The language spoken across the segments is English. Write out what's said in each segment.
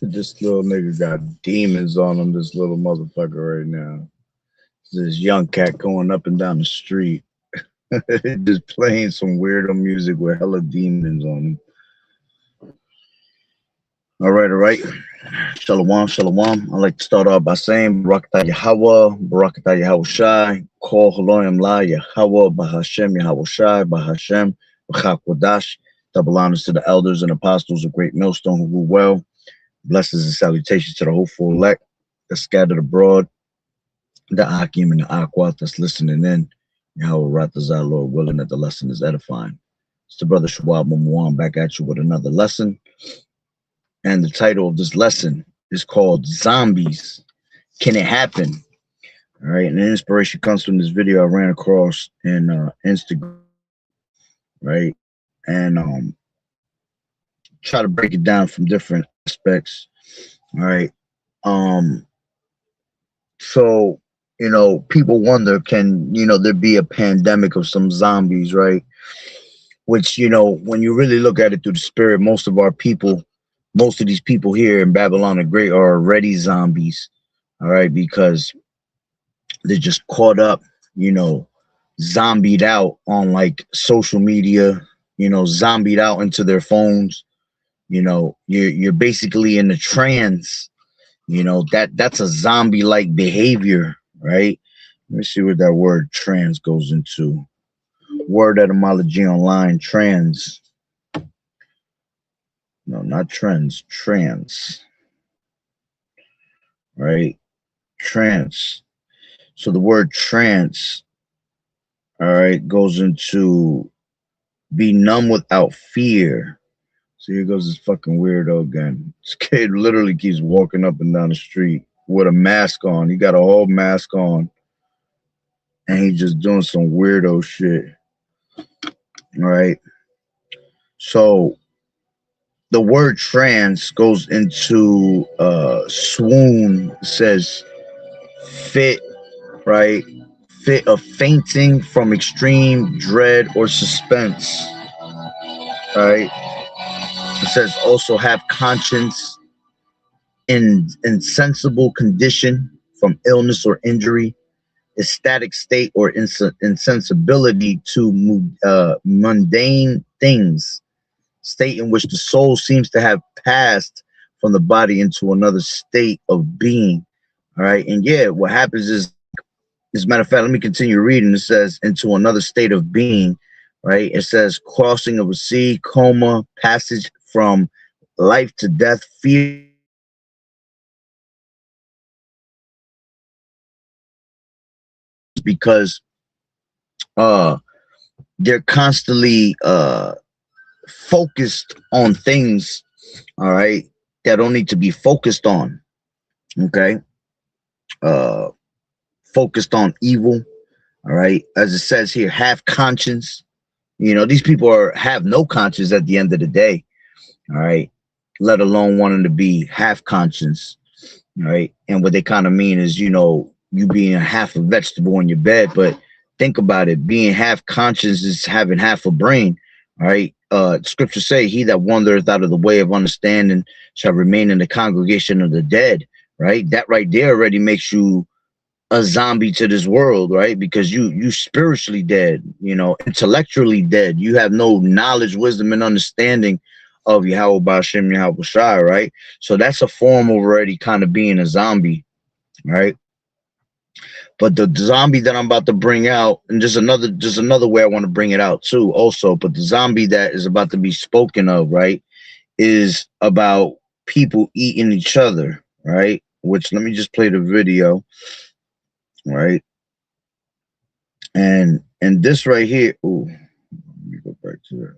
This little nigga got demons on him, this little motherfucker right now. This young cat going up and down the street, just playing some weirdo music with hella demons on him. All right. Shalom, shalom. I'd like to start off by saying Barakatah Yahweh, Barakatah Yahweh Shai, Kol Haloyim La Yahweh, Bahashem Yahweh Shai, Bahashem, B'chak double honors to the elders and apostles of Great Millstone who rule well. Blessings and salutations to the hopeful elect that's scattered abroad, the Akim and the Aquat that's listening in. Yahweh Ratazah, Lord willing that the lesson is edifying. It's the brother Shawab Mumwan back at you with another lesson. And the title of this lesson is called Zombies. Can it happen? All right. And the inspiration comes from this video I ran across in Instagram. Right. And try to break it down from different aspects. All right. So, people wonder, can, there be a pandemic of some zombies, right? Which, when you really look at it through the spirit, most of these people here in Babylon the Great are already zombies, all right, because they're just caught up, zombied out on like social media, zombied out into their phones. You're basically in a trance, that's a zombie-like behavior, right? Let me see what that word trans goes into. Word etymology online, trans. No, not trends, trans. Right? Trance. So the word trance, all right, goes into be numb without fear. So here goes this fucking weirdo again. This kid literally keeps walking up and down the street with a mask on. He got a whole mask on. And he's just doing some weirdo shit. All right. So the word trance goes into swoon. It says fit, right? Fit of fainting from extreme dread or suspense. Right? It says also have conscience in insensible condition from illness or injury, ecstatic state or insensibility to mundane things, state in which the soul seems to have passed from the body into another state of being. All right. And yeah, what happens is, as a matter of fact, let me continue reading. It says into another state of being, right? It says crossing of a sea, coma, passage from life to death, fear, because they're constantly focused on things, all right, that don't need to be focused on. Okay. Focused on evil. All right. As it says here, have conscience. These people have no conscience at the end of the day. All right. Let alone wanting to be half conscious. All right. And what they kind of mean is, you being half a vegetable in your bed. But think about it. Being half conscious is having half a brain. All right. Scriptures say, he that wandereth out of the way of understanding shall remain in the congregation of the dead. Right. That right there already makes you a zombie to this world, right? Because you spiritually dead, intellectually dead. You have no knowledge, wisdom, and understanding of Yahweh Ba'ashem Yahweh Shai, right? So that's a form of already kind of being a zombie, right? But the zombie that I'm about to bring out, and just another way I want to bring it out too, also. But the zombie that is about to be spoken of, right, is about people eating each other, right? Which, let me just play the video. Right, and this right here. Oh, let me go back to it.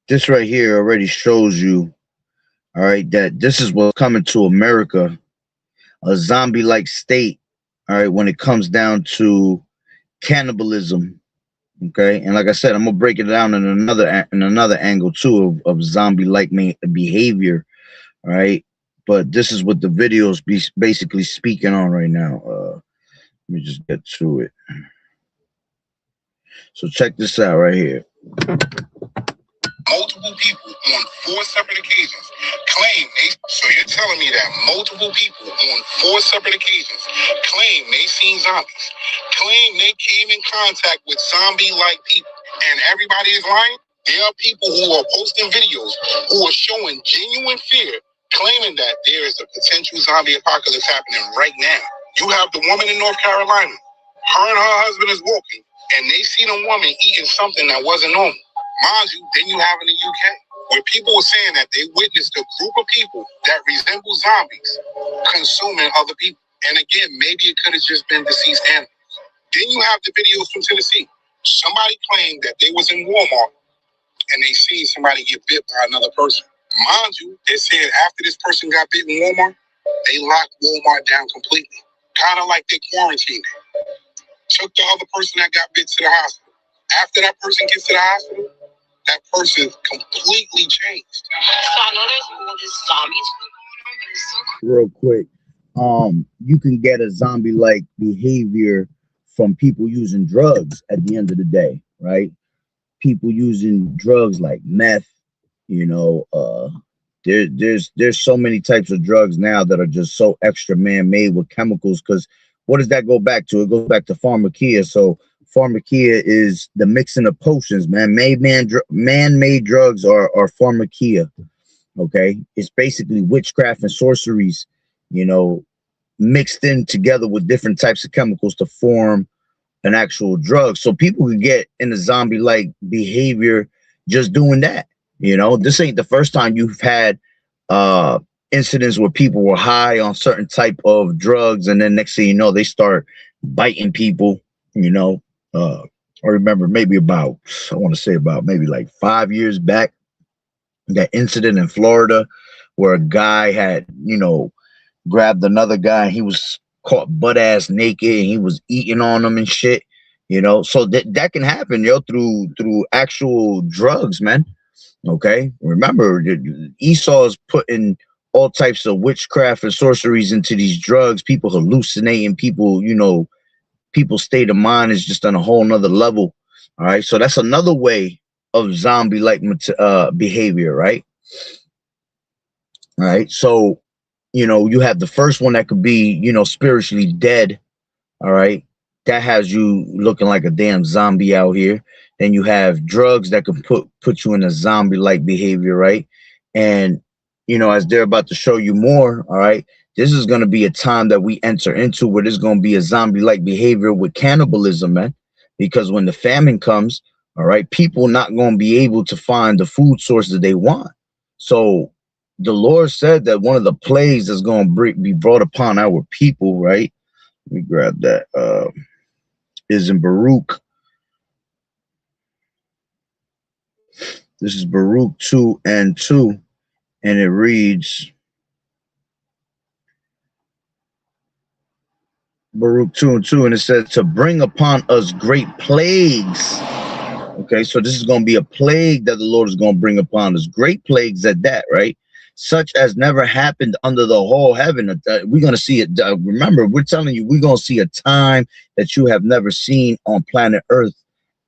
This right here already shows you, all right, that this is what's coming to America, a zombie-like state. All right, when it comes down to cannibalism. Okay, and like I said, I'm gonna break it down in another angle too of zombie-like behavior. All right. But this is what the video is basically speaking on right now. Let me just get to it. So check this out right here. multiple people on 4 separate occasions claim they. So you're telling me that multiple people on 4 separate occasions claim they seen zombies, claim they came in contact with zombie-like people, and everybody is lying? There are people who are posting videos who are showing genuine fear, claiming that there is a potential zombie apocalypse happening right now. You have the woman in North Carolina. Her and her husband is walking, and they seen a woman eating something that wasn't normal. Mind you, then you have in the UK, where people were saying that they witnessed a group of people that resemble zombies consuming other people. And again, maybe it could have just been deceased animals. Then you have the videos from Tennessee. Somebody claimed that they was in Walmart and they seen somebody get bit by another person. Mind you, they said after this person got bit in Walmart, they locked Walmart down completely. Kind of like they quarantined it. Took the other person that got bit to the hospital. After that person gets to the hospital, that person completely changed. So I know there's all this zombies going on, but it's so real quick. You can get a zombie-like behavior from people using drugs at the end of the day, right? People using drugs like meth, you know, there's so many types of drugs now that are just so extra man-made with chemicals. Because what does that go back to? It goes back to pharmakeia. So pharmakeia is the mixing of potions, man. Man-made drugs are pharmakeia. Okay, it's basically witchcraft and sorceries, you know, mixed in together with different types of chemicals to form an actual drug. So people could get in a zombie-like behavior just doing that. You know, this ain't the first time you've had incidents where people were high on certain type of drugs, and then next thing you know, they start biting people. You know, I remember maybe about, I want to say about maybe like 5 years back, that incident in Florida where a guy had, you know, grabbed another guy and he was caught butt ass naked and he was eating on him and shit, you know. So that can happen, yo, through actual drugs, man. Okay, remember, Esau's putting all types of witchcraft and sorceries into these drugs. People hallucinating, people, you know, people's state of mind is just on a whole nother level. All right, so that's another way of zombie-like behavior, right? All right, so you know, you have the first one that could be, you know, spiritually dead. All right, that has you looking like a damn zombie out here. Then you have drugs that can put you in a zombie-like behavior, right? And you know, as they're about to show you more, all right, this is going to be a time that we enter into where there's going to be a zombie-like behavior with cannibalism, man. Because when the famine comes, all right, people not going to be able to find the food source that they want. So the Lord said that one of the plagues that's going to be brought upon our people, right? Let me grab that. Is in Baruch. This is Baruch 2:2, and it reads, Baruch 2:2, and it says to bring upon us great plagues. Okay, so this is going to be a plague that the Lord is going to bring upon us. Great plagues at that, right? Such as never happened under the whole heaven. We're going to see it. Remember, we're telling you, we're going to see a time that you have never seen on planet Earth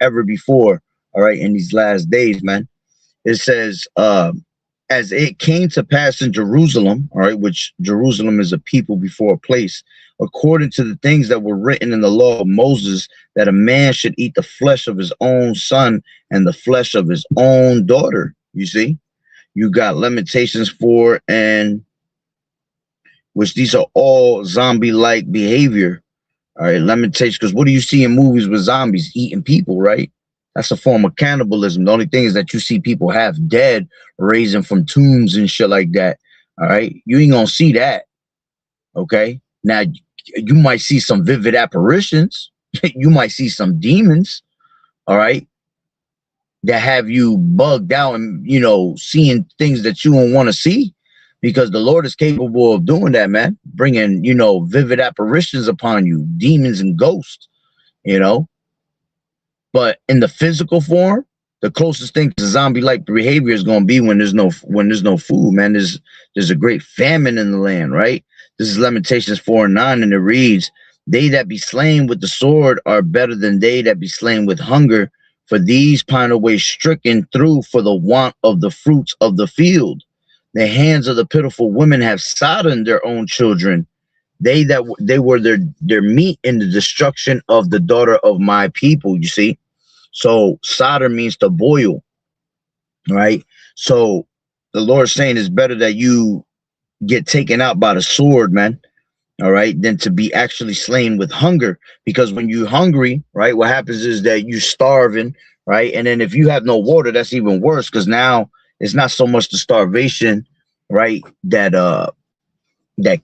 ever before. All right, in these last days, man. It says, as it came to pass in Jerusalem, all right, which Jerusalem is a people before a place, according to the things that were written in the law of Moses, that a man should eat the flesh of his own son and the flesh of his own daughter. You see, you got Lamentations 4, and which these are all zombie-like behavior. All right, Lamentations, because what do you see in movies with zombies? Eating people, right? That's a form of cannibalism. The only thing is that you see people half dead, raising from tombs and shit like that. All right, you ain't gonna see that. Okay, now you might see some vivid apparitions. You might see some demons. All right, that have you bugged out and, you know, seeing things that you don't want to see, because the Lord is capable of doing that, man. Bringing, you know, vivid apparitions upon you, demons and ghosts, you know. But in the physical form, the closest thing to zombie-like behavior is going to be when there's no food, man. There's a great famine in the land, right? This is Lamentations 4:9, and it reads, "They that be slain with the sword are better than they that be slain with hunger, For these pine away stricken through for the want of the fruits of the field. The hands of the pitiful women have sodden their own children. They were their meat in the destruction of the daughter of my people. You see, so solder means to boil, right? So the Lord's saying it's better that you get taken out by the sword, man. All right, than to be actually slain with hunger. Because when you're hungry, right, what happens is that you're starving, right? And then if you have no water, that's even worse, because now it's not so much the starvation, right, that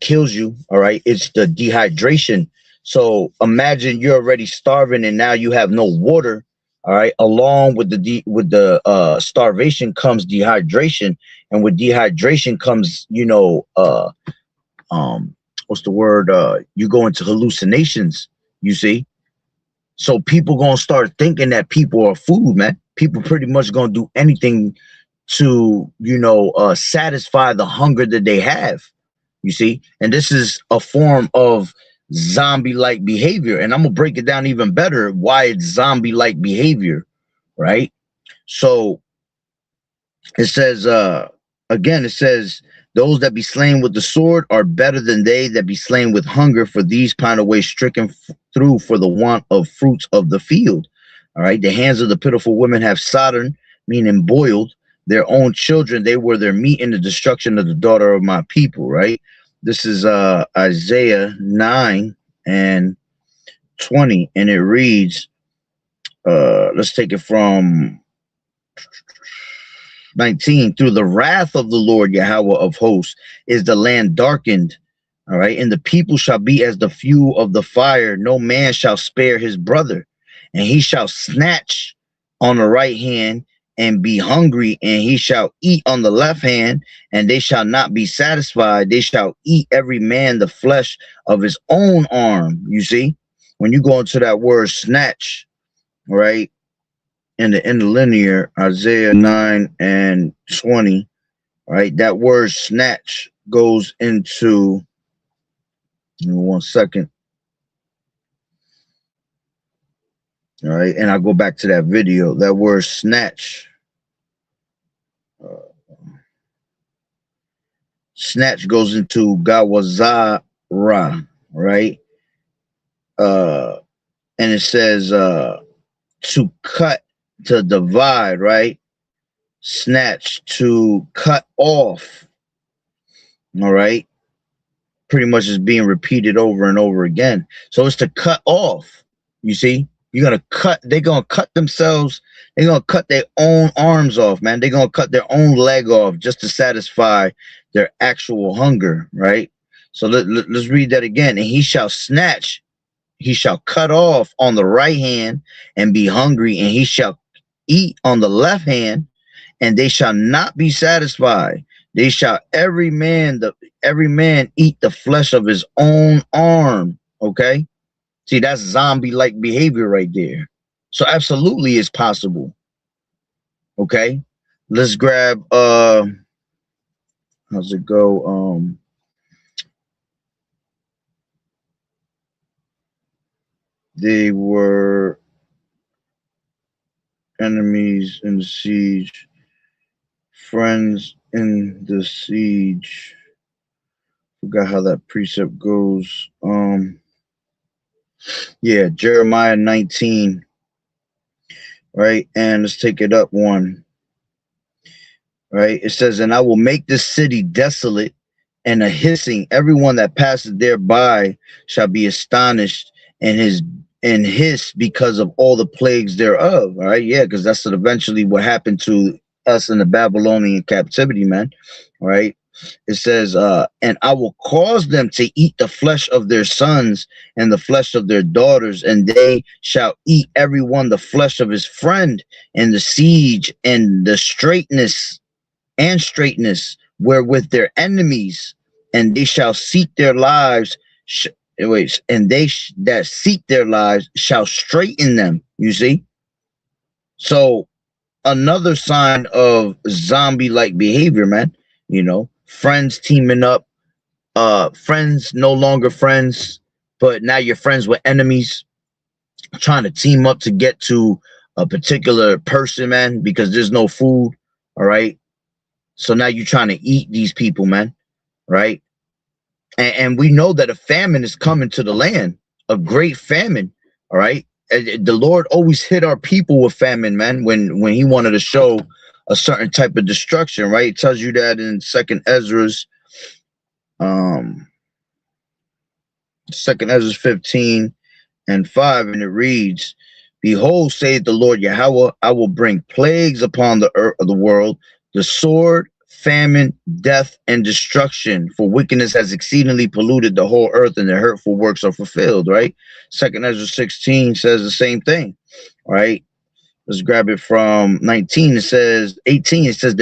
kills you. All right, it's the dehydration. So imagine you're already starving and now you have no water. All right, along with the starvation comes dehydration, and with dehydration comes, you know, what's the word? You go into hallucinations, you see. So people gonna start thinking that people are food, man. People pretty much gonna do anything to, you know, satisfy the hunger that they have, you see. And this is a form of zombie-like behavior. And I'm gonna break it down even better why it's zombie-like behavior, right? So it says, again, it says, those that be slain with the sword are better than they that be slain with hunger, for these pine away stricken through for the want of fruits of the field. All right. The hands of the pitiful women have sodden, meaning boiled, their own children. They were their meat in the destruction of the daughter of my people. Right. This is Isaiah 9 and 20. And it reads, let's take it from 19. Through the wrath of the Lord Yahweh of hosts is the land darkened. All right. And the people shall be as the fuel of the fire. No man shall spare his brother. And he shall snatch on the right hand and be hungry. And he shall eat on the left hand, and they shall not be satisfied. They shall eat every man the flesh of his own arm. You see, when you go into that word snatch, right? In the interlinear, Isaiah 9 and 20, right? That word snatch goes into, give me 1 second. All right, and I'll go back to that video. That word snatch. Snatch goes into Gawazara, right? And it says to cut, to divide, right? Snatch, to cut off. All right, pretty much is being repeated over and over again. So it's to cut off. You see, you're gonna cut, they're gonna cut themselves, they're gonna cut their own arms off, man. They're gonna cut their own leg off just to satisfy their actual hunger, right? So let's read that again. And he shall snatch, he shall cut off on the right hand and be hungry, and he shall eat on the left hand, and they shall not be satisfied. They shall every man eat the flesh of his own arm. Okay, see, that's zombie-like behavior right there. So absolutely it's possible. Okay, let's grab how's it go? They were enemies in the siege, friends in the siege. Forgot how that precept goes. Yeah, Jeremiah 19, right? And let's take it up one. Right, it says, and I will make this city desolate and a hissing. Everyone that passes thereby shall be astonished and hiss because of all the plagues thereof. All right, yeah, because that's eventually what happened to us in the Babylonian captivity, man. All right, it says, and I will cause them to eat the flesh of their sons and the flesh of their daughters, and they shall eat everyone the flesh of his friend, and the siege and the straightness wherewith their enemies, and they shall seek their lives. And they that seek their lives shall straighten them. You see, so another sign of zombie-like behavior, man. You know, friends teaming up, friends no longer friends, but now you're friends with enemies, trying to team up to get to a particular person, man, because there's no food. All right. So now you're trying to eat these people, man. Right. And we know that a famine is coming to the land, a great famine. All right. The Lord always hit our people with famine, man, when he wanted to show a certain type of destruction, right? It tells you that in Second Ezra's 15 and 5, and it reads, "Behold, saith the Lord Yahweh, I will bring plagues upon the earth of the world, the sword, famine, death, and destruction, for wickedness has exceedingly polluted the whole earth, and the hurtful works are fulfilled." Right? Second Ezra 16 says the same thing. All right. Let's grab it from 19. It says 18. It says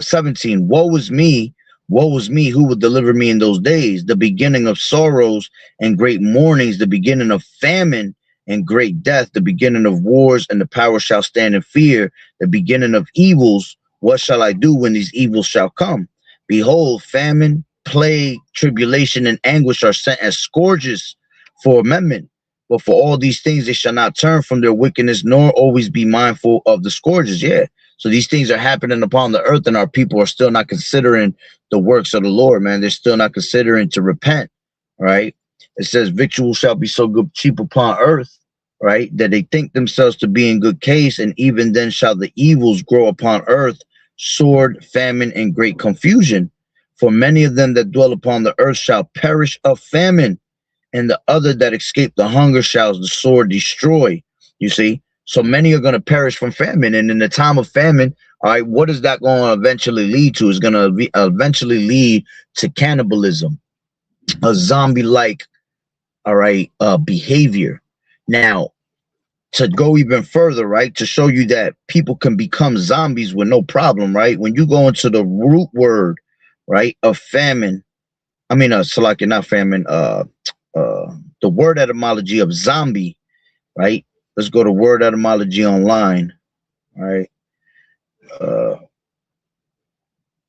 17. Woe is me, who will deliver me in those days? The beginning of sorrows and great mournings, the beginning of famine and great death, the beginning of wars, and the power shall stand in fear, the beginning of evils. What shall I do when these evils shall come? Behold, famine, plague, tribulation, and anguish are sent as scourges for amendment. But for all these things, they shall not turn from their wickedness, nor always be mindful of the scourges. Yeah. So these things are happening upon the earth, and our people are still not considering the works of the Lord, man. They're still not considering to repent, right? It says, victuals shall be so good cheap upon earth, right, that they think themselves to be in good case, and even then shall the evils grow upon earth, sword, famine, and great confusion. For many of them that dwell upon the earth shall perish of famine, and the other that escape the hunger shall the sword destroy. You see? So many are going to perish from famine. And in the time of famine, all right, what is that going to eventually lead to? It's going to eventually lead to cannibalism, a zombie-like, all right, behavior. Now, to go even further, right, to show you that people can become zombies with no problem, right? When you go into the root word, right, of famine, I mean, Salaki, not famine, the word etymology of zombie, right? Let's go to word etymology online, all right?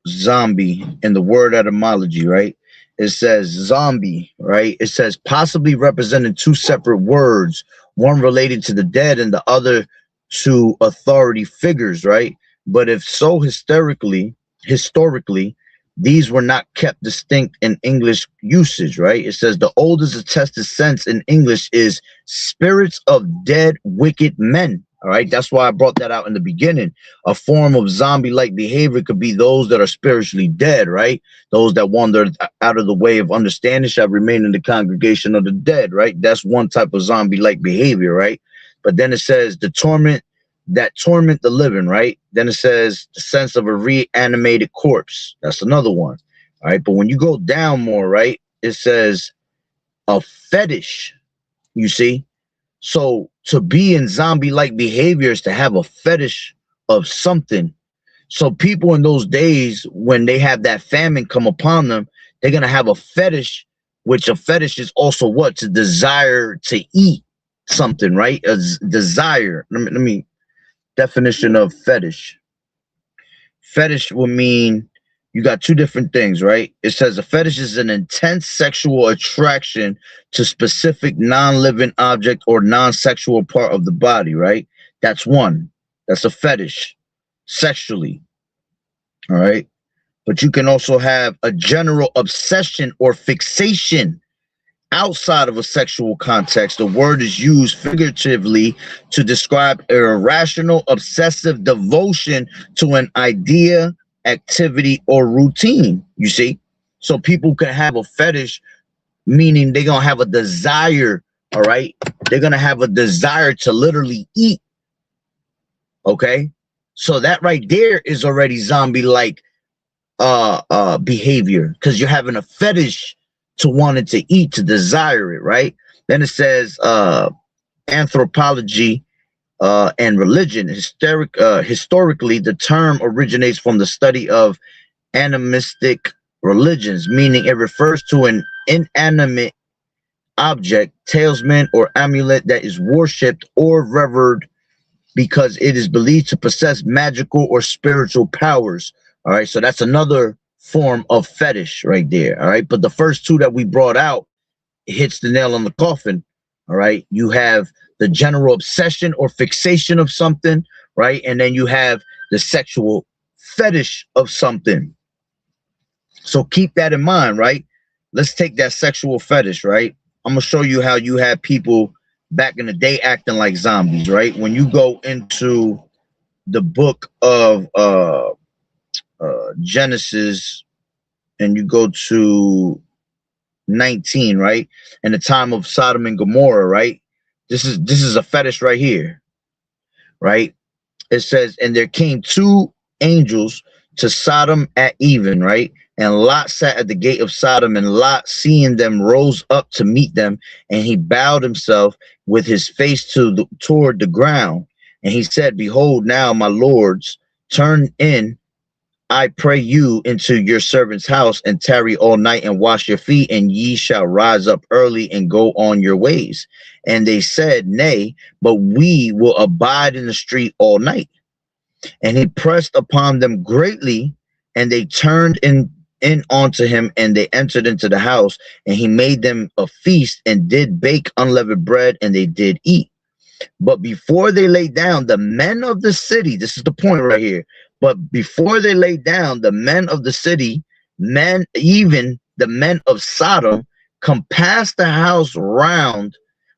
Zombie in the word etymology, right? It says zombie, right? It says possibly representing two separate words, one related to the dead and the other to authority figures, right? But if so, historically, these were not kept distinct in English usage, right? It says the oldest attested sense in English is spirits of dead, wicked men. All right, that's why I brought that out in the beginning. A form of zombie-like behavior could be those that are spiritually dead, right? Those that wandered out of the way of understanding shall remain in the congregation of the dead, right? That's one type of zombie-like behavior, right? But then it says the torment that torment the living, right? Then it says the sense of a reanimated corpse. That's another one, all right? But when you go down more, right, it says a fetish, you see? So to be in zombie-like behavior is to have a fetish of something. So people in those days, when they have that famine come upon them, they're going to have a fetish, which a fetish is also what? To desire to eat something, right? A desire. Let me definition of fetish. Fetish will mean you got two different things, right? It says a fetish is an intense sexual attraction to specific non-living object or non-sexual part of the body, right? That's one. That's a fetish sexually, all right? But you can also have a general obsession or fixation outside of a sexual context. The word is used figuratively to describe an irrational, obsessive devotion to an idea, activity, or routine, you see? So people can have a fetish, meaning they're going to have a desire, all right? They're going to have a desire to literally eat, okay? So that right there is already zombie-like behavior, because you're having a fetish to wanting to eat, to desire it, right? Then it says anthropology and religion. Historically, the term originates from the study of animistic religions, meaning it refers to an inanimate object, talisman, or amulet that is worshipped or revered because it is believed to possess magical or spiritual powers. All right, so that's another form of fetish right there. All right, but the first two that we brought out hits the nail on the coffin. All right. You have the general obsession or fixation of something, right? And then you have the sexual fetish of something. So keep that in mind, right? Let's take that sexual fetish, right? I'm gonna show you how you had people back in the day acting like zombies, right? When you go into the book of Genesis and you go to 19, right? In the time of Sodom and Gomorrah, right? This is a fetish right here, right? It says, and there came two angels to Sodom at even, right? And Lot sat at the gate of Sodom, and Lot, seeing them, rose up to meet them, and he bowed himself with his face toward the ground. And he said, behold, now, my lords, turn in, I pray you, into your servant's house, and tarry all night, and wash your feet, and ye shall rise up early and go on your ways. And they said, nay, but we will abide in the street all night. And he pressed upon them greatly, and they turned in unto him, and they entered into the house, and he made them a feast, and did bake unleavened bread, and they did eat. But before they lay down, the men of the city, this is the point right here, but before they lay down, the men of the city, men, even the men of Sodom, compassed the house round,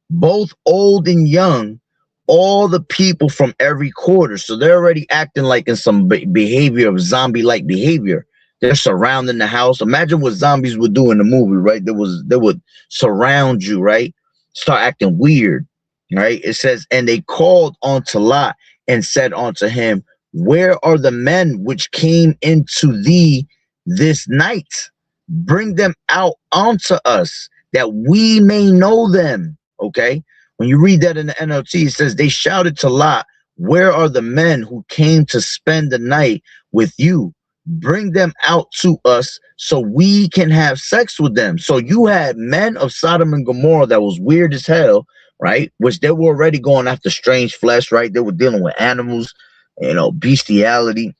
both old and young, all the people from every quarter. So they're already acting like in some behavior of zombie-like behavior. They're surrounding the house. Imagine what zombies would do in the movie, right? They would surround you, right? Start acting weird, right? It says, and they called unto Lot and said unto him, where are the men which came into thee this night? Bring them out unto us, that we may know them. Okay? When you read that in the NLT, it says, they shouted to Lot, where are the men who came to spend the night with you? Bring them out to us so we can have sex with them. So you had men of Sodom and Gomorrah that was weird as hell, right? Which they were already going after strange flesh, right? They were dealing with animals, you know, bestiality.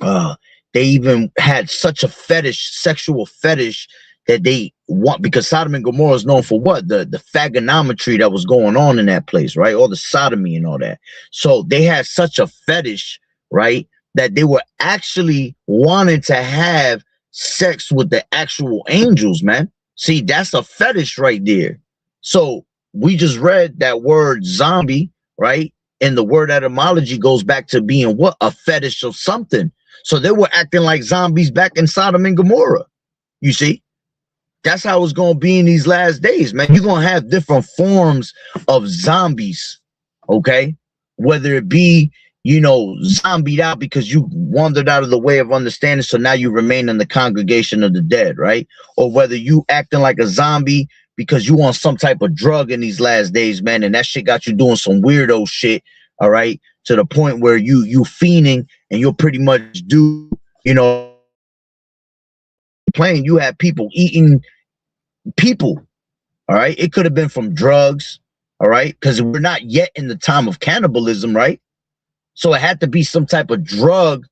They even had such a fetish, sexual fetish, that they want, because Sodom and Gomorrah is known for what? The phagonometry that was going on in that place, right? All the sodomy and all that. So they had such a fetish, right, that they were actually wanting to have sex with the actual angels, man. See, that's a fetish right there. So we just read that word zombie, right? And the word etymology goes back to being what? A fetish of something. So they were acting like zombies back in Sodom and Gomorrah. You see? That's how it's going to be in these last days, man. You're going to have different forms of zombies, okay? Whether it be, you know, zombied out because you wandered out of the way of understanding, so now you remain in the congregation of the dead, right? Or whether you acting like a zombie because you want some type of drug in these last days, man, and that shit got you doing some weirdo shit, all right, to the point where you fiending and you'll pretty much do, you know, playing. You have people eating people, all right? It could have been from drugs, all right? Because we're not yet in the time of cannibalism, right? So it had to be some type of drug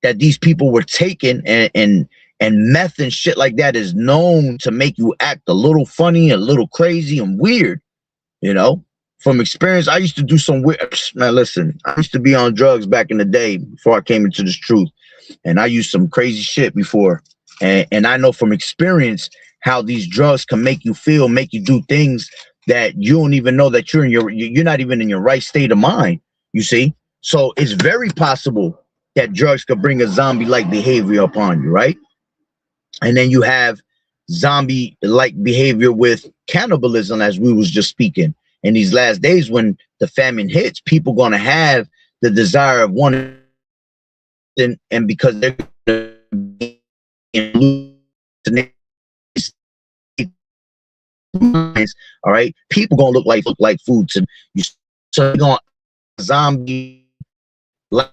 that these people were taking, and meth and shit like that is known to make you act a little funny, a little crazy and weird, you know? From experience, I used to do some weird, man, listen, I used to be on drugs back in the day before I came into this truth, and I used some crazy shit before, and I know from experience how these drugs can make you feel, make you do things that you don't even know that you're not even in your right state of mind, you see? So it's very possible that drugs could bring a zombie-like behavior upon you, right? And then you have zombie-like behavior with cannibalism, as we was just speaking. In these last days, when the famine hits, people going to have the desire of wanting, and because they're all right, people gonna look like food to you. So you're going zombie like,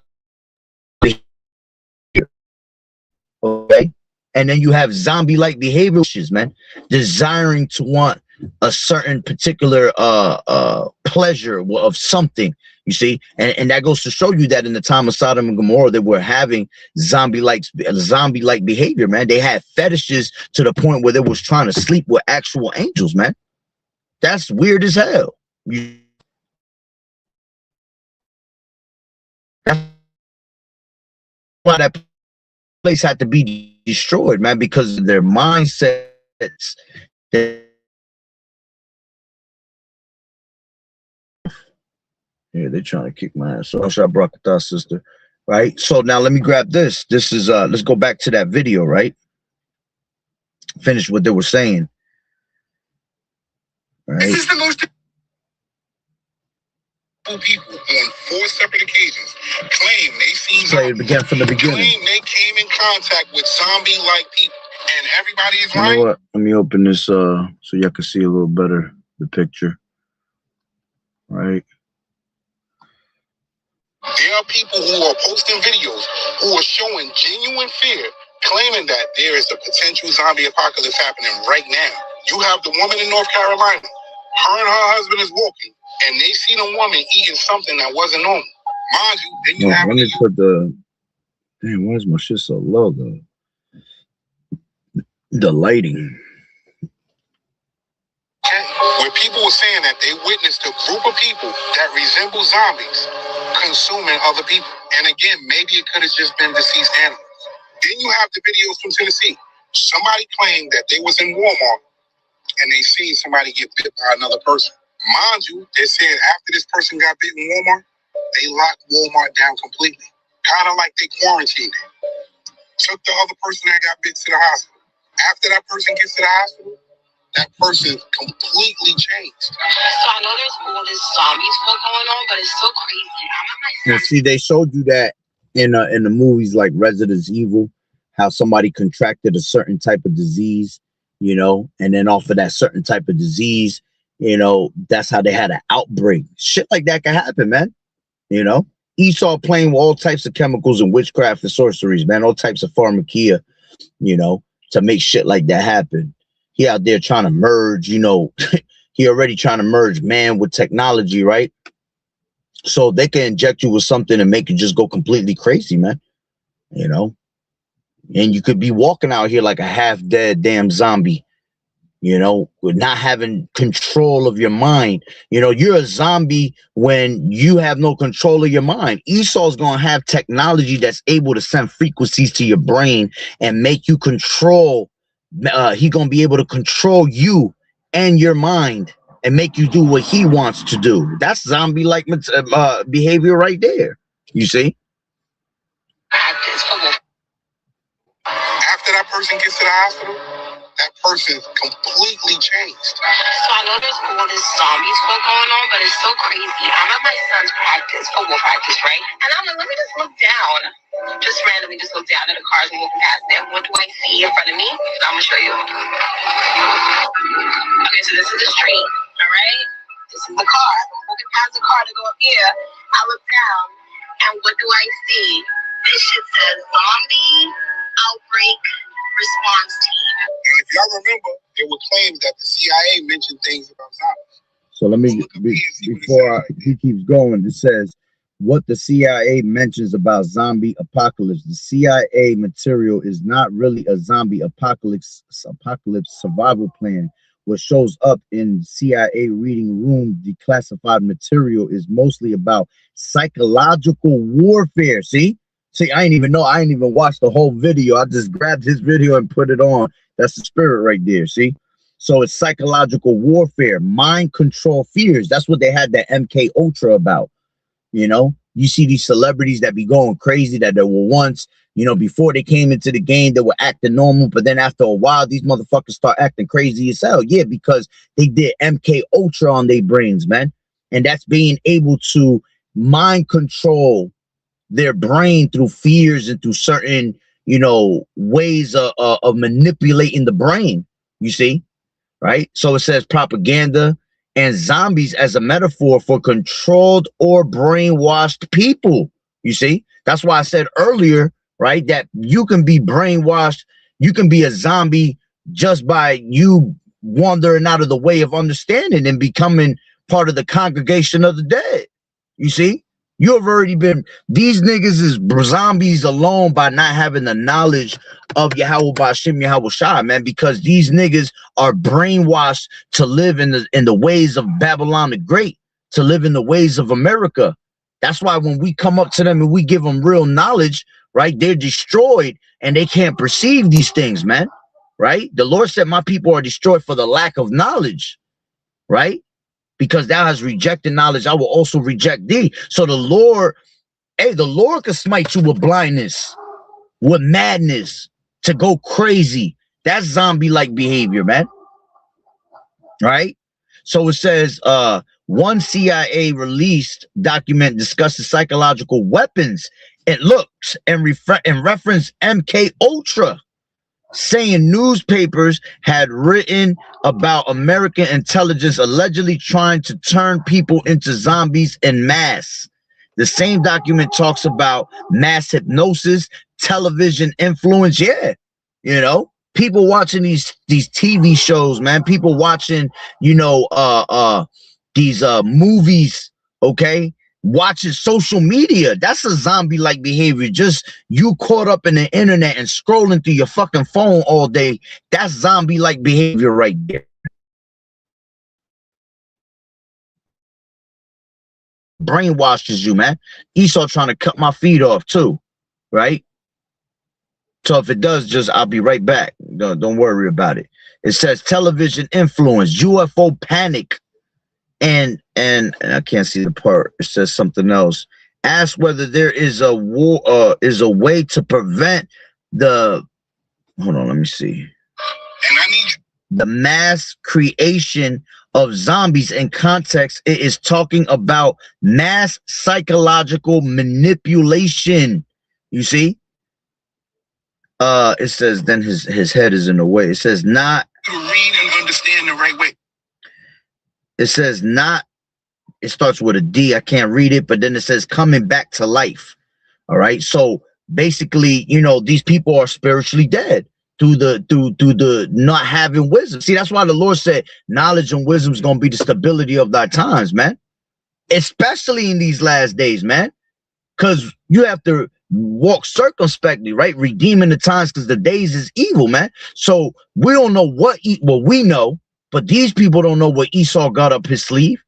okay, and then you have zombie-like behaviors, man, desiring to want a certain particular pleasure of something, you see, and that goes to show you that in the time of Sodom and Gomorrah, they were having zombie-like behavior, man. They had fetishes to the point where they was trying to sleep with actual angels, man. That's weird as hell. That's why that place had to be destroyed, man, because of their mindsets. Yeah, they're trying to kick my ass. So I brought that sister. Right. So now let me grab this. This is let's go back to that video, right? Finish what they were saying. Right. This is the most people on 4 separate occasions claim they seen zombies. Again from the beginning. Claim they came in contact with zombie-like people, and everybody is right. You know what? Let me open this so y'all can see a little better the picture. Right. There are people who are posting videos who are showing genuine fear, claiming that there is a potential zombie apocalypse happening right now. You have the woman in North Carolina. Her and her husband is walking, and they seen a woman eating something that wasn't normal. Mind you, then you have. Let me put the. Damn, why is my shit so low though? The lighting. Where people were saying that they witnessed a group of people that resemble zombies consuming other people. And again, maybe it could have just been deceased animals. Then you have the videos from Tennessee. Somebody claimed that they was in Walmart and they seen somebody get bit by another person. Mind you, they said after this person got bit in Walmart, they locked Walmart down completely. Kind of like they quarantined it. Took the other person that got bit to the hospital. After that person gets to the hospital, that person completely changed. So I know there's all this zombie stuff going on, but it's so crazy. Now, see, they showed you that in the movies like Resident Evil, how somebody contracted a certain type of disease, you know, and then off of that certain type of disease, you know, that's how they had an outbreak. Shit like that can happen, man. You know, Esau playing with all types of chemicals and witchcraft and sorceries, man, all types of pharmakia, you know, to make shit like that happen. He out there trying to merge, you know, he already trying to merge man with technology, right? So they can inject you with something and make you just go completely crazy, man. You know, and you could be walking out here like a half dead damn zombie, you know, with not having control of your mind. You know, you're a zombie when you have no control of your mind. Esau's going to have technology that's able to send frequencies to your brain and make you control. He going to be able to control you and your mind and make you do what he wants to do. That's zombie-like behavior right there. You see? After that person gets to the hospital, that person completely changed. So I know there's all this zombie stuff going on, but it's so crazy. I'm at my son's football practice, right? And I'm like, let me just look down. Just randomly just look down at the cars and walking past them. What do I see in front of me? I'm gonna show you. Okay, so this is the street, all right? This is the car. I'm walking past the car to go up here. I look down, and what do I see? This shit says zombie outbreak response team. And if y'all remember, there were claims that the CIA mentioned things about zombies. So let me, before he keeps going, it says, what the CIA mentions about zombie apocalypse. The CIA material is not really a zombie apocalypse survival plan. What shows up in CIA reading room declassified material is mostly about psychological warfare. See, I ain't even watched the whole video. I just grabbed his video and put it on. That's the spirit right there. See, so it's psychological warfare, mind control fears. That's what they had that MK Ultra about. You know, you see these celebrities that be going crazy that they were once, you know, before they came into the game, they were acting normal. But then after a while, these motherfuckers start acting crazy as hell. Yeah, because they did MK Ultra on their brains, man. And that's being able to mind control their brain through fears and through certain, you know, ways of manipulating the brain, you see, right? So it says propaganda and zombies as a metaphor for controlled or brainwashed people. You see, that's why I said earlier, right, that you can be brainwashed. You can be a zombie just by you wandering out of the way of understanding and becoming part of the congregation of the dead. You see, You have already been, these niggas is zombies alone by not having the knowledge of Yahweh Ba'Shem Yahweh Shai, man, because these niggas are brainwashed to live in the ways of Babylon the Great, to live in the ways of America. That's why when we come up to them and we give them real knowledge, right, they're destroyed and they can't perceive these things, man, right? The Lord said, my people are destroyed for the lack of knowledge, right? Because thou hast rejected knowledge, I will also reject thee. So the Lord, hey, the Lord can smite you with blindness, with madness, to go crazy. That's zombie-like behavior, man. Right? So it says, one CIA released document discusses psychological weapons. It looks and reference MK Ultra, saying newspapers had written about American intelligence allegedly trying to turn people into zombies en masse. The same document talks about mass hypnosis, television influence. Yeah, you know, people watching these TV shows, man. People watching, you know, these movies, okay? Watching social media. That's a zombie-like behavior. Just you caught up in the internet and scrolling through your fucking phone all day. That's zombie-like behavior right there. Brainwashes you, man. Esau trying to cut my feet off too, right? So if it does, just I'll be right back. Don't worry about it. It says television influence, UFO panic, and I can't see the part. It says something else. Ask whether there is a way to prevent the, hold on, let me see. And I need the mass creation of zombies. In context, it is talking about mass psychological manipulation. You see? It says then his head is in the way. It says not to read and understand the right way. It says not, it starts with a D. I can't read it, but then it says coming back to life. All right. So basically, you know, these people are spiritually dead through the not having wisdom. See, that's why the Lord said knowledge and wisdom is going to be the stability of thy times, man. Especially in these last days, man. Because you have to walk circumspectly, right? Redeeming the times, because the days is evil, man. So we don't know what we know, but these people don't know what Esau got up his sleeve.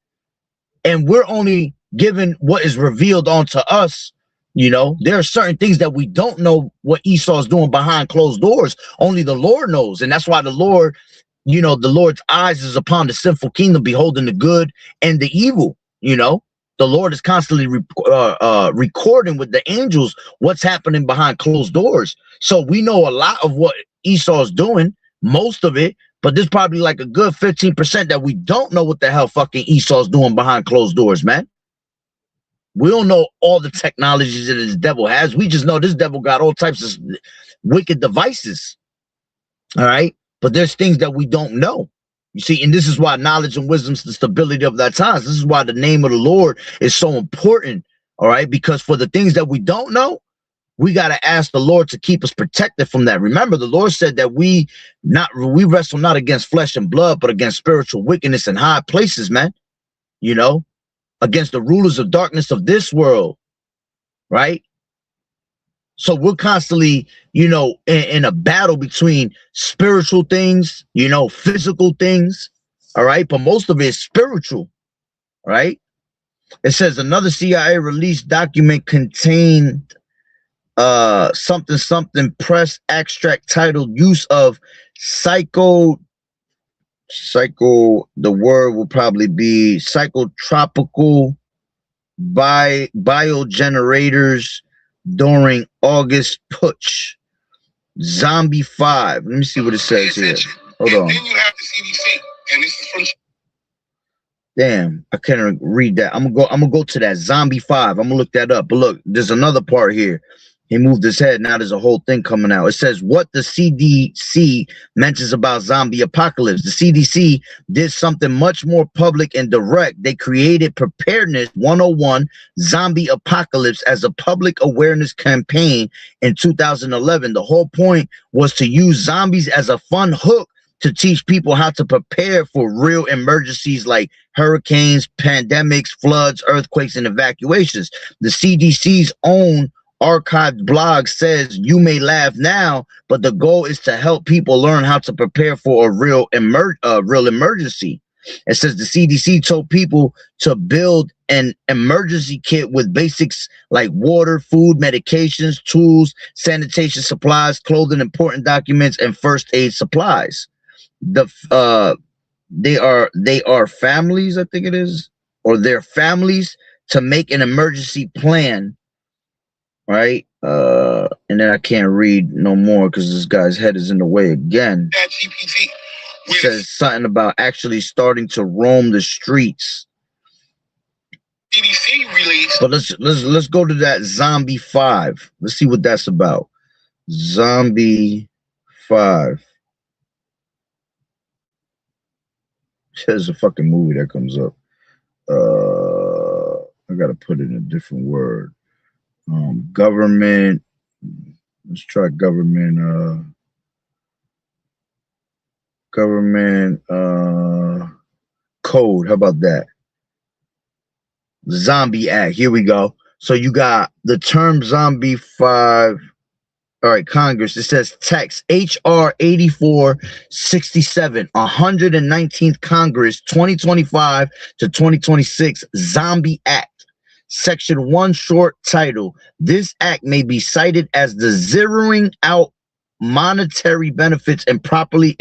And we're only given what is revealed onto us. You know, there are certain things that we don't know what Esau's doing behind closed doors. Only the Lord knows. And that's why the Lord, you know, the Lord's eyes is upon the sinful kingdom, beholding the good and the evil. You know, the Lord is constantly recording with the angels what's happening behind closed doors. So we know a lot of what Esau's doing, most of it, but there's probably like a good 15% that we don't know what the hell fucking Esau's doing behind closed doors, man. We don't know all the technologies that this devil has. We just know this devil got all types of wicked devices. All right. But there's things that we don't know. You see, and this is why knowledge and wisdom is the stability of that times. This is why the name of the Lord is so important. All right. Because for the things that we don't know, we got to ask the Lord to keep us protected from that. Remember, the Lord said that we wrestle not against flesh and blood, but against spiritual wickedness in high places, man. You know, against the rulers of darkness of this world, right? So we're constantly, you know, in a battle between spiritual things, you know, physical things, all right? But most of it is spiritual, right? It says another CIA released document contained something press extract titled use of the word will probably be psychotropical biogenerators during August putsch. Zombie 5. Let me see what it says here. Hold on. Then you have the CDC, and this is from. Damn, I can't read that. I'm gonna go to that Zombie 5. I'm gonna look that up. But look, there's another part here. He moved his head. Now there's a whole thing coming out. It says what the CDC mentions about zombie apocalypse. The CDC did something much more public and direct. They created Preparedness 101 Zombie Apocalypse as a public awareness campaign in 2011. The whole point was to use zombies as a fun hook to teach people how to prepare for real emergencies like hurricanes, pandemics, floods, earthquakes, and evacuations. The CDC's own archived blog says, you may laugh now, but the goal is to help people learn how to prepare for a real emergency. It says the CDC told people to build an emergency kit with basics like water, food, medications, tools, sanitation supplies, clothing, important documents, and first aid supplies. They are families, I think it is, or their families, to make an emergency plan, right? And then I can't read no more because this guy's head is in the way again. ChatGPT. It says something about actually starting to roam the streets. CDC released. But let's go to that Zombie 5. Let's see what that's about. Zombie 5. There's a fucking movie that comes up. I gotta put it in a different word. Government. Let's try government. Government code. How about that? Zombie Act. Here we go. So you got the term Zombie 5. All right, Congress. It says text HR 8467, 119th Congress, 2025 to 2026 Zombie Act. Section 1 short title. This act may be cited as the zeroing out monetary benefits and properly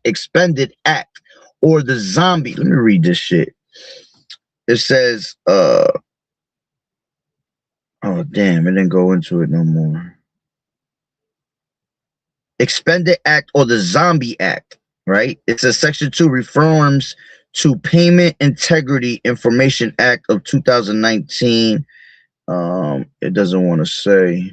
expended act, or the zombie. Let me read this shit. It says, oh damn, it didn't go into it no more. Expended Act or the Zombie Act, right? It says Section 2 reforms to Payment Integrity Information Act of 2019. It doesn't want to say.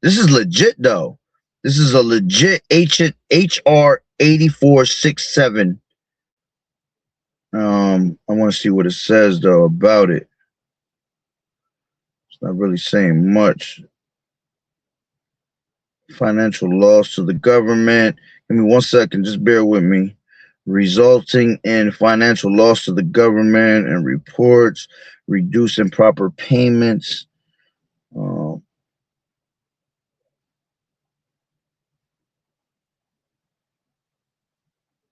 This is legit though. This is a legit HR 8467. I want to see what it says though about it. It's not really saying much. Financial loss to the government. Give me 1 second, just bear with me. Resulting in financial loss to the government and reports, reduce improper payments.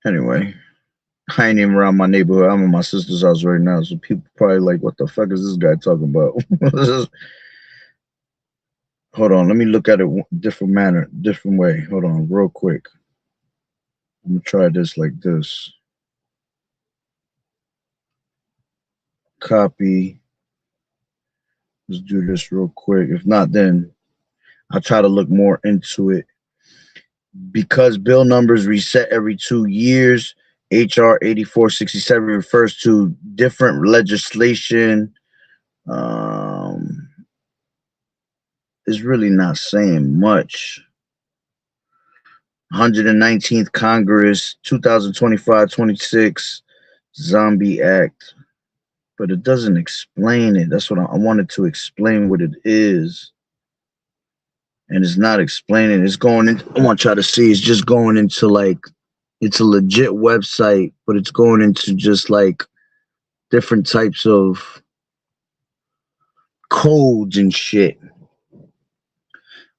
Anyway, I ain't even around my neighborhood. I'm in my sister's house right now, so people probably like, what the fuck is this guy talking about? Hold on, let me look at it different way. Hold on, real quick. I'm gonna try this like this. Copy. Let's do this real quick. If not, then I'll try to look more into it. Because bill numbers reset every 2 years, HR 8467 refers to different legislation. It's really not saying much. 119th Congress, 2025-26 Zombie Act. But it doesn't explain it. That's what I wanted to explain what it is. And it's not explaining. It's going into, I want y'all to see, it's just going into like, it's a legit website, but it's going into just like different types of codes and shit.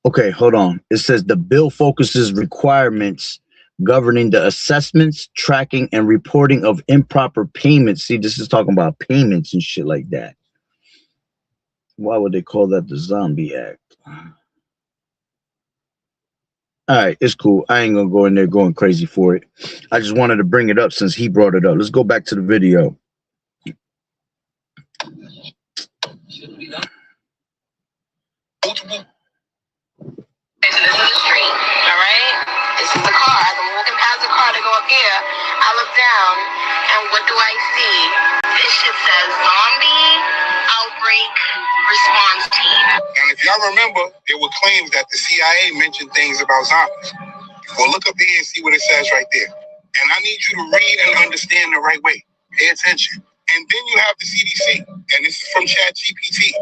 Okay, hold on. It says the bill focuses requirements governing the assessments, tracking, and reporting of improper payments. See, this is talking about payments and shit like that. Why would they call that the Zombie Act? All right, it's cool. I ain't gonna go in there going crazy for it. I just wanted to bring it up since he brought it up. Let's go back to the video. This is the street, all right? This is the car. As I'm walking past the car to go up here, I look down, and what do I see? This shit says Zombie Outbreak Response Team. And if y'all remember, there were claims that the CIA mentioned things about zombies. Well, look up here and see what it says right there. And I need you to read and understand the right way. Pay attention. And then you have the CDC, and this is from ChatGPT,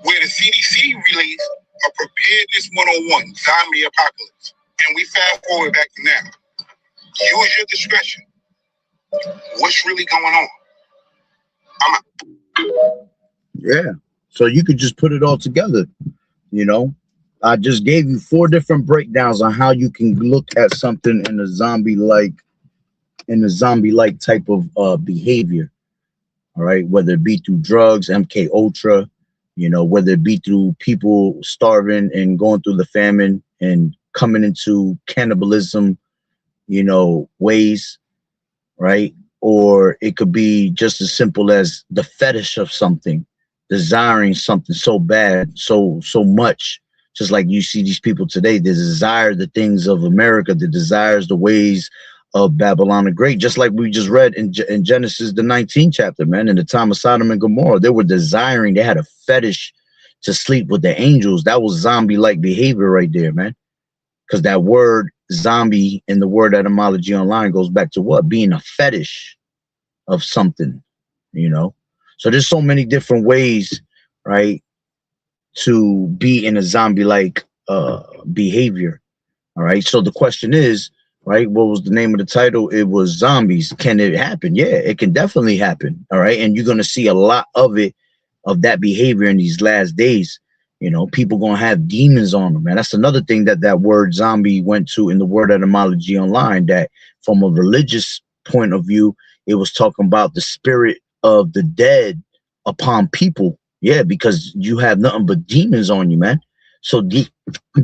where the CDC released a Preparedness 101, Zombie Apocalypse. And we fast forward back to now. Use your discretion. What's really going on? Yeah. So you could just put it all together, you know. I just gave you 4 different breakdowns on how you can look at something in a zombie-like type of behavior. All right, whether it be through drugs, MK Ultra, you know, whether it be through people starving and going through the famine and coming into cannibalism, you know, ways, right? Or it could be just as simple as the fetish of something, desiring something so bad, so much. Just like you see these people today, they desire the things of America, the desires, the ways of Babylon the Great. Just like we just read in Genesis, the 19th chapter, man, in the time of Sodom and Gomorrah, they were desiring, they had a fetish to sleep with the angels. That was zombie-like behavior right there, man. Because that word zombie in the word etymology online goes back to what? Being a fetish of something, you know? So there's so many different ways, right, to be in a zombie-like behavior. All right. So the question is, right, what was the name of the title? It was Zombies. Can it happen? Yeah, it can definitely happen. All right. And you're going to see a lot of it, of that behavior in these last days. You know, people going to have demons on them. And that's another thing that word zombie went to in the word etymology online, that from a religious point of view, it was talking about the spirit of the dead upon people. Yeah, because you have nothing but demons on you, man. So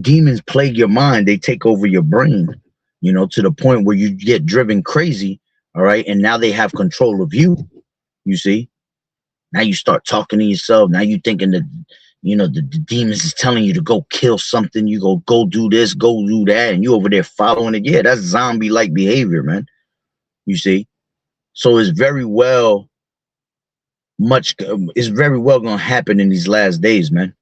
demons plague your mind. They take over your brain, you know, to the point where you get driven crazy. All right. And now they have control of you. You see, now you start talking to yourself. Now you thinking that, you know, the demons is telling you to go kill something. You go do this, go do that. And you over there following it. Yeah, that's zombie-like behavior, man. You see? So it's very well going to happen in these last days, man.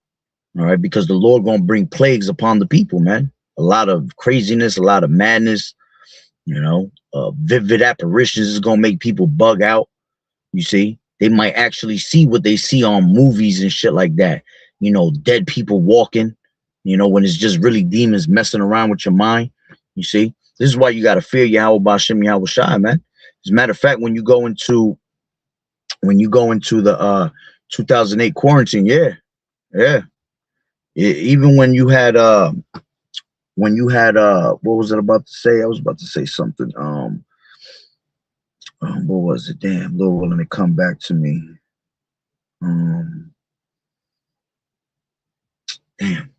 All right, because the Lord gonna bring plagues upon the people, man. A lot of craziness, a lot of madness, you know, vivid apparitions is gonna make people bug out. You see, they might actually see what they see on movies and shit like that. You know, dead people walking, you know, when it's just really demons messing around with your mind. You see, this is why you gotta fear Yahweh Bashim Yahweh Shai, man. As a matter of fact, when you go into the 2008 quarantine, yeah. Even when you had what was it about to say? I was about to say something. What was it? Damn, Lord, let it come back to me. Damn,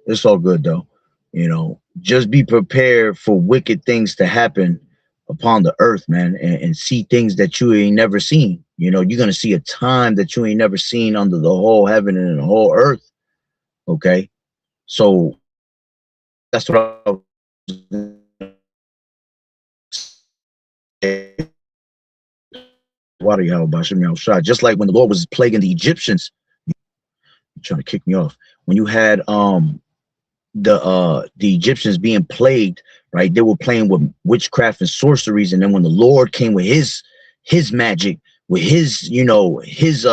it's all good though. You know, just be prepared for wicked things to happen upon the earth, man, and see things that you ain't never seen. You know, you're gonna see a time that you ain't never seen under the whole heaven and the whole earth. Okay, so that's what I was just like when the Lord was plaguing the Egyptians. You're trying to kick me off. When you had the Egyptians being plagued, right? They were playing with witchcraft and sorceries, and then when the Lord came with his magic, with his, you know, his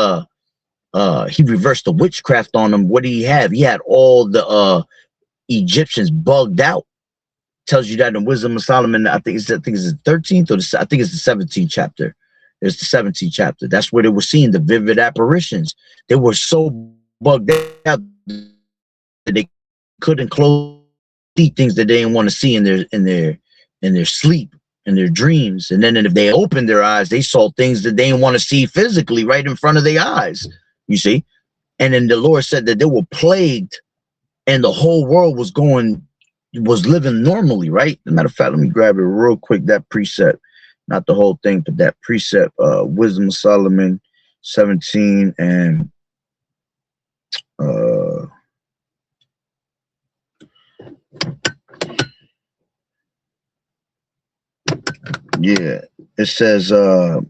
he reversed the witchcraft on them. What did he have? He had all the Egyptians bugged out. Tells you that in Wisdom of Solomon. I think it's the 13th, or I think it's the 17th chapter. It's the 17th chapter. That's where they were seeing the vivid apparitions. They were so bugged out that they couldn't see things that they didn't want to see in their sleep, in their dreams. And then if they opened their eyes, they saw things that they didn't want to see physically right in front of their eyes. You see? And then the Lord said that they were plagued, and the whole world was living normally, right? As a matter of fact, let me grab it real quick, that precept, not the whole thing, but that precept, Wisdom of Solomon 17 and yeah, it says, let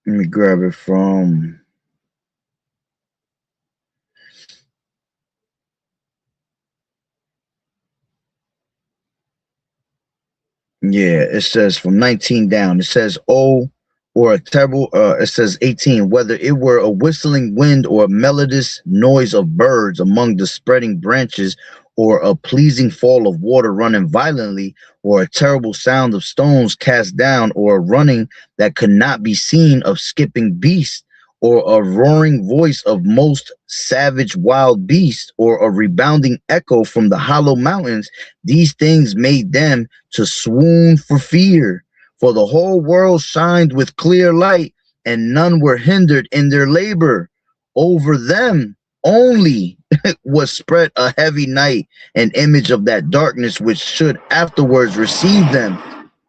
me grab it from, yeah, it says from 19 down, it says, oh, or a terrible, it says 18, whether it were a whistling wind or a melodious noise of birds among the spreading branches, or a pleasing fall of water running violently, or a terrible sound of stones cast down, or a running that could not be seen of skipping beasts, or a roaring voice of most savage wild beasts, or a rebounding echo from the hollow mountains, these things made them to swoon for fear. For the whole world shined with clear light, and none were hindered in their labor. Over them only was spread a heavy night, an image of that darkness which should afterwards receive them.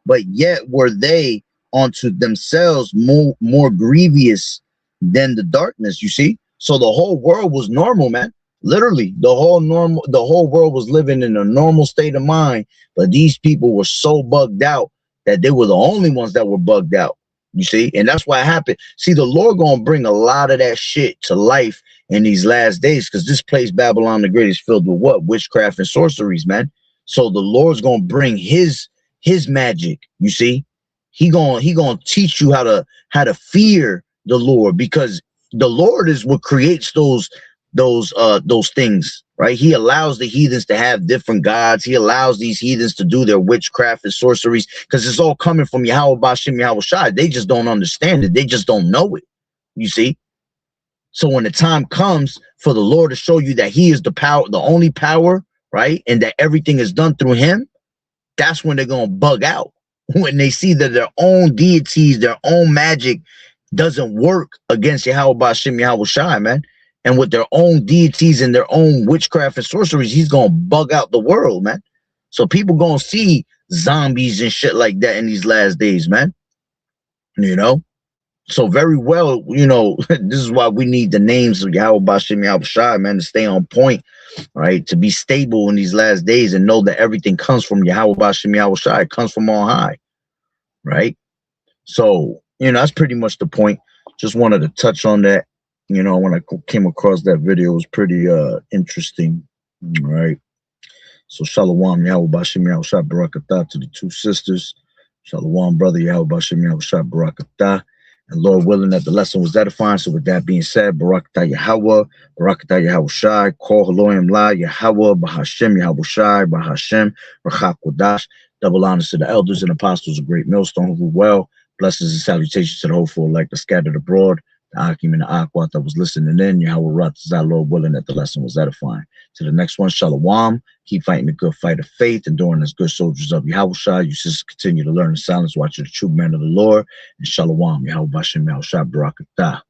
But yet were they unto themselves more grievous than the darkness, you see? So the whole world was normal, man. Literally, the whole world was living in a normal state of mind, but these people were so bugged out that they were the only ones that were bugged out. You see, and that's why it happened. See, the Lord gonna bring a lot of that shit to life in these last days, because this place, Babylon the Great, is filled with what? Witchcraft and sorceries, man. So the Lord's gonna bring his magic. You see, he gonna teach you how to fear the Lord, because the Lord is what creates those things, right? He allows the heathens to have different gods. He allows these heathens to do their witchcraft and sorceries, because it's all coming from Yahweh Bashem Yahweh Shai. They just don't understand it. They just don't know it. You see? So when the time comes for the Lord to show you that he is the power, the only power, right? And that everything is done through him, that's when they're going to bug out. When they see that their own deities, their own magic doesn't work against Yahweh Bashem Yahweh Shai, man. And with their own deities and their own witchcraft and sorceries, he's going to bug out the world, man. So people going to see zombies and shit like that in these last days, man. You know? So very well, you know, this is why we need the names of Yahweh Bashem Yahweh Shai, man, to stay on point, right? To be stable in these last days and know that everything comes from Yahweh Bashem Yahweh Shai. It comes from on high, right? So, you know, that's pretty much the point. Just wanted to touch on that. You know, when I came across that video, it was pretty interesting, right? So Shalom, Yahweh Bashem Yahweh Shai Barakatah to the two sisters. Shalom, brother, Yahweh Bashem Yahweh Shai Barakatah. And Lord willing that the lesson was edifying. So with that being said, Barakatah Yahweh, Barakatah Yahweh Shai, Kol Elohim La, Yahweh, Bahashem Yahweh Shai, Bahashem, Rachak Kodash. Double honors to the elders and apostles of Great Millstone who well. Blessings and salutations to the hopeful elect that scattered abroad. The Akim and the Aquat that was listening in. Yahweh Ratzah, Lord willing that the lesson was edifying. To the next one, Shalom. Keep fighting the good fight of faith, enduring as good soldiers of Yahweh Shai. You sisters continue to learn in silence, watching the true man of the Lord. And Shalom. Yahweh Bashem Yahweh Shai Barakatah.